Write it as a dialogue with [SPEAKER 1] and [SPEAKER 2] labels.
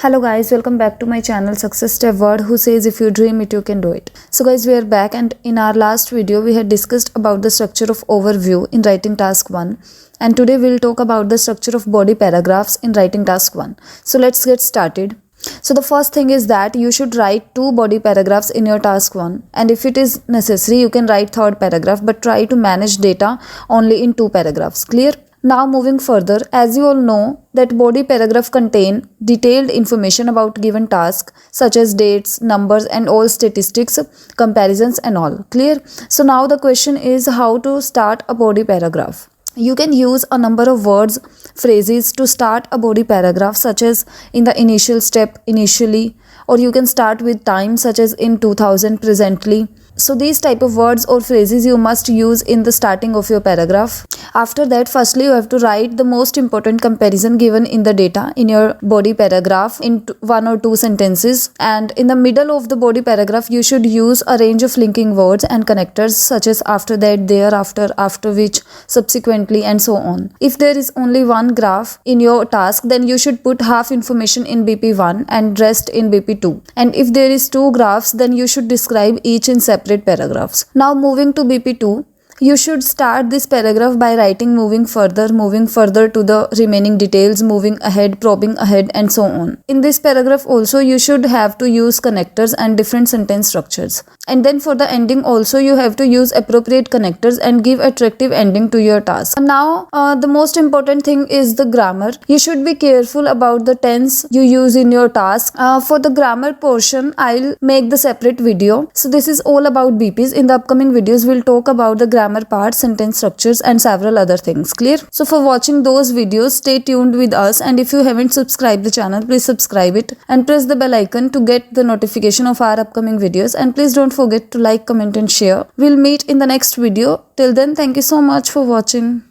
[SPEAKER 1] Hello guys, welcome back to my channel Success Step Word, who says if you dream it you can do it. So guys, we are back, and in our last video we had discussed about the structure of overview in writing task 1, and today we'll talk about the structure of body paragraphs in writing task 1. So let's get started. So the first thing is that you should write 2 body paragraphs in your task 1, and if it is necessary you can write 3rd paragraph, but try to manage data only in 2 paragraphs. Clear? Now moving further, as you all know that body paragraph contain detailed information about given task such as dates, numbers and all statistics, comparisons and all. Clear? So now the question is how to start a body paragraph. You can use a number of words, phrases to start a body paragraph, such as in the initial step, initially, or you can start with time such as in 2000, presently. So these type of words or phrases you must use in the starting of your paragraph. After that, firstly you have to write the most important comparison given in the data in your body paragraph in 1 or 2 sentences, and in the middle of the body paragraph you should use a range of linking words and connectors such as after that, thereafter, after which, subsequently and so on. If there is only one graph in your task, then you should put half information in BP1 and rest in BP2, and if there is 2 graphs then you should describe each in separate paragraphs. Now moving to BP2, you should start this paragraph by writing moving further to the remaining details, moving ahead, probing ahead and so on. In this paragraph also you should have to use connectors and different sentence structures. And then for the ending also you have to use appropriate connectors and give attractive ending to your task. And now the most important thing is the grammar. You should be careful about the tense you use in your task. For the grammar portion I'll make the separate video. So this is all about BPs. In the upcoming videos we'll talk about the grammar parts, sentence structures and several other things. Clear? So for watching those videos, stay tuned with us, and if you haven't subscribed the channel, please subscribe it and press the bell icon to get the notification of our upcoming videos, and please don't forget to like, comment and share. We'll meet in the next video. Till then, thank you so much for watching.